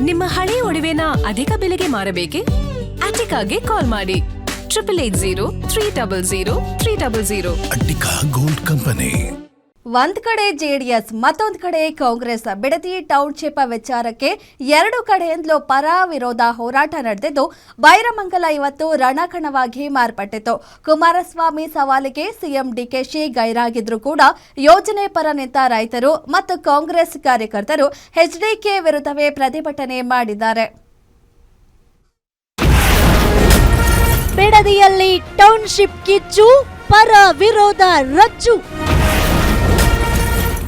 ನಿಮ್ಮ ಹಳೆ ಒಡವೆನ ಅಧಿಕ ಬೆಲೆಗೆ ಮಾರಬೇಕೆ? ಅಟಿಕಾಗೆ ಕಾಲ್ ಮಾಡಿ 8803000300. Attica gold company. ಒಂದ್ ಕಡೆ ಜೆಡಿಎಸ್, ಮತ್ತೊಂದು ಕಡೆ ಕಾಂಗ್ರೆಸ್ ಬಿಡದಿ ಟೌನ್ಶಿಪ್ ವಿಚಾರಕ್ಕೆ ಎರಡು ಕಡೆಯಿಂದಲೂ ಪರ ವಿರೋಧ ಹೋರಾಟ ನಡೆದಿದ್ದು ಬೈರಮಂಗಲ ಇವತ್ತು ರಣಕಣವಾಗಿ ಮಾರ್ಪಟ್ಟಿತು. ಕುಮಾರಸ್ವಾಮಿ ಸವಾಲಿಗೆ ಸಿಎಂ ಡಿಕೆಶಿ ಗೈರಾಗಿದ್ರು ಕೂಡ ಯೋಜನೆ ಪರ ನಿಂತ ರೈತರು ಮತ್ತು ಕಾಂಗ್ರೆಸ್ ಕಾರ್ಯಕರ್ತರು ಎಚ್ಡಿಕೆ ವಿರುದ್ಧವೇ ಪ್ರತಿಭಟನೆ ಮಾಡಿದ್ದಾರೆ. ಬಿಡದಿಯಲ್ಲಿ ಟೌನ್ಶಿಪ್ ಕಿಚ್ಚು, ಪರ ವಿರೋಧ ರಚ್ಚು.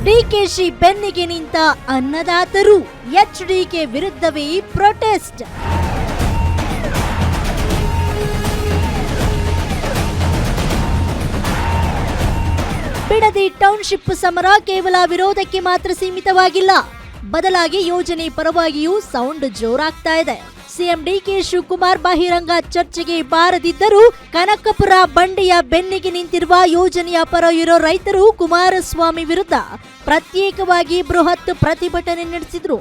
ಡಿಕೆಶಿ ಬೆನ್ನಿಗೆ ನಿಂತ ಅನ್ನದಾತರು, ಎಚ್ಡಿಕೆ ವಿರುದ್ಧವೇ ಪ್ರೊಟೆಸ್ಟ್. ಬಿಡದಿ ಟೌನ್ಶಿಪ್ ಸಮರ ಕೇವಲ ವಿರೋಧಕ್ಕೆ ಮಾತ್ರ ಸೀಮಿತವಾಗಿಲ್ಲ, ಬದಲಾಗಿ ಯೋಜನೆ ಪರವಾಗಿಯೂ ಸೌಂಡ್ ಜೋರಾಗ್ತಾ ಇದೆ. ಸಿಎಂ ಡಿಕೆ ಶಿವಕುಮಾರ್ ಬಹಿರಂಗ ಚರ್ಚೆಗೆ ಬಾರದಿದ್ದರೂ ಕನಕಪುರ ಬಂಡೆಯ ಬೆನ್ನಿಗೆ ನಿಂತಿರುವ ಯೋಜನೆಯ ಪರ ಇರೋ ರೈತರು ಕುಮಾರಸ್ವಾಮಿ ವಿರುದ್ಧ ಪ್ರತ್ಯೇಕವಾಗಿ ಬೃಹತ್ ಪ್ರತಿಭಟನೆ ನಡೆಸಿದ್ರು.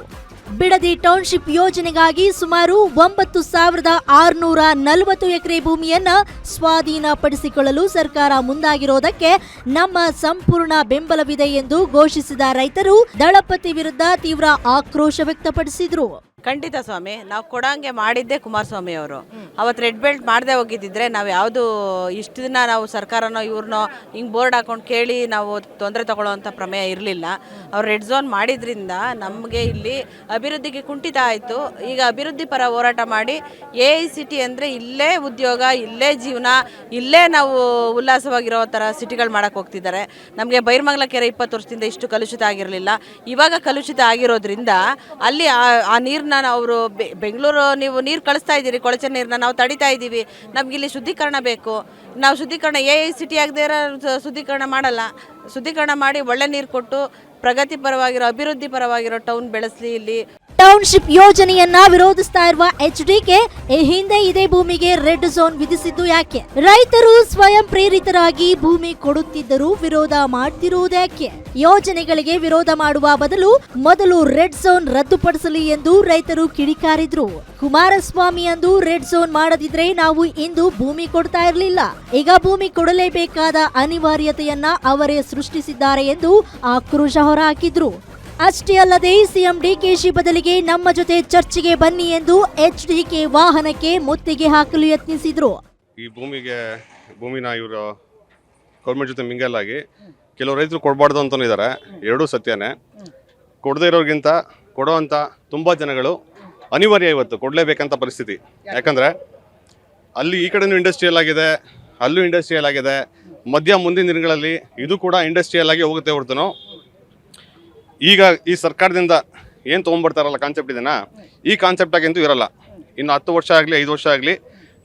ಬಿಡದಿ ಟೌನ್ಶಿಪ್ ಯೋಜನೆಗಾಗಿ ಸುಮಾರು 9640 ಎಕರೆ ಭೂಮಿಯನ್ನ ಸ್ವಾಧೀನಪಡಿಸಿಕೊಳ್ಳಲು ಸರ್ಕಾರ ಮುಂದಾಗಿರೋದಕ್ಕೆ ನಮ್ಮ ಸಂಪೂರ್ಣ ಬೆಂಬಲವಿದೆ ಎಂದು ಘೋಷಿಸಿದ ರೈತರು ದಳಪತಿ ವಿರುದ್ಧ ತೀವ್ರ ಆಕ್ರೋಶ ವ್ಯಕ್ತಪಡಿಸಿದ್ರು. ಖಂಡಿತ ಸ್ವಾಮಿ, ನಾವು ಕೊಡಂಗೆ ಮಾಡಿದ್ದೆ ಕುಮಾರಸ್ವಾಮಿ ಅವರು. ಅವತ್ತು ರೆಡ್ ಬೆಲ್ಟ್ ಮಾಡದೆ ಹೋಗಿದ್ದಿದ್ರೆ ನಾವು ಯಾವುದು ಇಷ್ಟು ದಿನ ನಾವು ಸರ್ಕಾರನೋ ಇವ್ರನ್ನೋ ಹಿಂಗೆ ಬೋರ್ಡ್ ಹಾಕೊಂಡು ಕೇಳಿ ನಾವು ತೊಂದರೆ ತಗೊಳ್ಳೋವಂಥ ಪ್ರಮೇಯ ಇರಲಿಲ್ಲ. ಅವ್ರು ರೆಡ್ ಝೋನ್ ಮಾಡಿದ್ರಿಂದ ನಮಗೆ ಇಲ್ಲಿ ಅಭಿವೃದ್ಧಿಗೆ ಕುಂಠಿತ ಆಯಿತು. ಈಗ ಅಭಿವೃದ್ಧಿ ಪರ ಹೋರಾಟ ಮಾಡಿ AICT ಅಂದರೆ ಇಲ್ಲೇ ಉದ್ಯೋಗ, ಇಲ್ಲೇ ಜೀವನ, ಇಲ್ಲೇ ನಾವು ಉಲ್ಲಾಸವಾಗಿರೋ ಥರ ಸಿಟಿಗಳು ಮಾಡೋಕ್ಕೆ ಹೋಗ್ತಿದ್ದಾರೆ. ನಮಗೆ ಬೈರಮಂಗಲ ಕೆರೆ 20 ವರ್ಷದಿಂದ ಇಷ್ಟು ಕಲುಷಿತ ಆಗಿರಲಿಲ್ಲ. ಇವಾಗ ಕಲುಷಿತ ಆಗಿರೋದ್ರಿಂದ ಅಲ್ಲಿ ಆ ನೀರನ್ನ ಅವರು ಬೆಂಗಳೂರು ನೀವು ನೀರು ಕಳಿಸ್ತಾ ಇದ್ದೀರಿ, ಕೊಳಚೆ ನೀರನ್ನ ನಾವು ತಡಿತಾ ಇದ್ದೀವಿ. ನಮಗಿಲ್ಲಿ ಶುದ್ಧೀಕರಣ ಬೇಕು. ನಾವು ಶುದ್ಧೀಕರಣ AICT ಆಗದೇ ಇರೋ ಶುದ್ಧೀಕರಣ ಮಾಡಲ್ಲ. ಶುದ್ಧೀಕರಣ ಮಾಡಿ ಒಳ್ಳೆ ನೀರು ಕೊಟ್ಟು ಪ್ರಗತಿ ಪರವಾಗಿರೋ, ಅಭಿವೃದ್ಧಿ ಪರವಾಗಿರೋ ಟೌನ್ ಬೆಳೆಸಲಿ. ಇಲ್ಲಿ ಟೌನ್ಶಿಪ್ ಯೋಜನೆಯನ್ನ ವಿರೋಧಿಸ್ತಾ ಇರುವ ಎಚ್ಡಿಕೆ ಈ ಹಿಂದೆ ಇದೇ ಭೂಮಿಗೆ ರೆಡ್ ಝೋನ್ ವಿಧಿಸಿದ್ದು ಯಾಕೆ? ರೈತರು ಸ್ವಯಂ ಪ್ರೇರಿತರಾಗಿ ಭೂಮಿ ಕೊಡುತ್ತಿದ್ದರೂ ವಿರೋಧ ಮಾಡ್ತಿರುವುದ್ಯಾಕೆ? ಯೋಜನೆಗಳಿಗೆ ವಿರೋಧ ಮಾಡುವ ಬದಲು ಮೊದಲು ರೆಡ್ ಝೋನ್ ರದ್ದುಪಡಿಸಲಿ ಎಂದು ರೈತರು ಕಿಡಿಕಾರಿದ್ರು. ಕುಮಾರಸ್ವಾಮಿ ಅಂದು ರೆಡ್ ಝೋನ್ ಮಾಡದಿದ್ರೆ ನಾವು ಇಂದು ಭೂಮಿ ಕೊಡ್ತಾ ಇರಲಿಲ್ಲ. ಈಗ ಭೂಮಿ ಕೊಡಲೇಬೇಕಾದ ಅನಿವಾರ್ಯತೆಯನ್ನ ಅವರೇ ಸೃಷ್ಟಿಸಿದ್ದಾರೆ ಎಂದು ಆಕ್ರೋಶ ಹೊರಹಾಕಿದ್ರು. ಅಷ್ಟೇ ಅಲ್ಲದೆ ಸಿಎಂ ಡಿಕೆಶಿ ಬದಲಿಗೆ ನಮ್ಮ ಜೊತೆ ಚರ್ಚೆಗೆ ಬನ್ನಿ ಎಂದು ಎಚ್ಡಿಕೆ ವಾಹನಕ್ಕೆ ಮುತ್ತಿಗೆ ಹಾಕಲು ಯತ್ನಿಸಿದ್ರು. ಈ ಭೂಮಿನ ಇವರು ಗೌರ್ಮೆಂಟ್ ಜೊತೆ ಮಿಂಗಲ್ ಆಗಿ ಕೆಲವು ರೈತರು ಕೊಡಬಾರ್ದು ಅಂತಲೂ ಇದ್ದಾರೆ. ಎರಡೂ ಸತ್ಯನೇ. ಕೊಡದೇ ಇರೋರಿಗಿಂತ ಕೊಡೋವಂಥ ತುಂಬ ಜನಗಳು ಅನಿವಾರ್ಯ ಇವತ್ತು ಕೊಡಲೇಬೇಕಂತ ಪರಿಸ್ಥಿತಿ. ಯಾಕಂದರೆ ಅಲ್ಲಿ ಈ ಕಡೆನೂ ಇಂಡಸ್ಟ್ರಿಯಲ್ ಆಗಿದೆ, ಅಲ್ಲೂ ಇಂಡಸ್ಟ್ರಿಯಲ್ ಆಗಿದೆ. ಮುಂದಿನ ದಿನಗಳಲ್ಲಿ ಇದು ಕೂಡ ಇಂಡಸ್ಟ್ರಿಯಲ್ ಆಗಿ ಹೋಗುತ್ತೆ ಹೊರತು ಈಗ ಈ ಸರ್ಕಾರದಿಂದ ಏನು ತೊಗೊಂಡ್ಬರ್ತಾರಲ್ಲ ಕಾನ್ಸೆಪ್ಟ್ ಇದನ್ನ, ಈ ಕಾನ್ಸೆಪ್ಟ್ ಆಗಂತೂ ಇರಲ್ಲ. ಇನ್ನು 10 ವರ್ಷ ಆಗಲಿ 5 ವರ್ಷ ಆಗಲಿ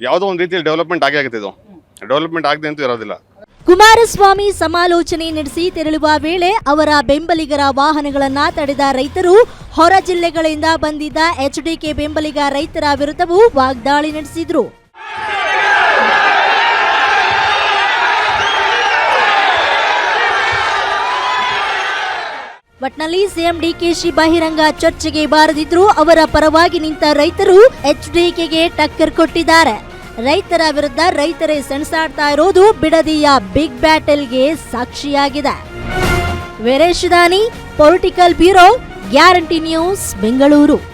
ಯಾವುದೋ ಒಂದು ರೀತಿಯಲ್ಲಿ ಡೆವಲಪ್ಮೆಂಟ್ ಆಗುತ್ತೆ. ಇದು ಡೆವಲಪ್ಮೆಂಟ್ ಆಗದೆ ಅಂತೂ ಇರೋದಿಲ್ಲ. ಕುಮಾರಸ್ವಾಮಿ ಸಮಾಲೋಚನೆ ನಡೆಸಿ ತೆರಳುವ ವೇಳೆ ಅವರ ಬೆಂಬಲಿಗರ ವಾಹನಗಳನ್ನ ತಡೆದ ರೈತರು ಹೊರ ಜಿಲ್ಲೆಗಳಿಂದ ಬಂದಿದ್ದ ಎಚ್ಡಿಕೆ ಬೆಂಬಲಿಗ ರೈತರ ವಿರುದ್ಧವೂ ವಾಗ್ದಾಳಿ ನಡೆಸಿದ್ರು. ಒಟ್ನಲ್ಲಿ ಸಿಎಂ ಡಿಕೆಶಿ ಬಹಿರಂಗ ಚರ್ಚೆಗೆ ಬಾರದಿದ್ರು ಅವರ ಪರವಾಗಿ ನಿಂತ ರೈತರು ಎಚ್ಡಿಕೆಗೆ ಟಕ್ಕರ್ ಕೊಟ್ಟಿದ್ದಾರೆ. ರೈತರ ವಿರುದ್ಧ ರೈತರೇ ಸೆಣಸಾಡ್ತಾ ಇರೋದು ಬಿಡದಿಯ ಬಿಗ್ ಬ್ಯಾಟಲ್ಗೆ ಸಾಕ್ಷಿಯಾಗಿದೆ. ವೀರೇಶ್ ದಾನಿ, political bureau, guarantee news, Bengaluru.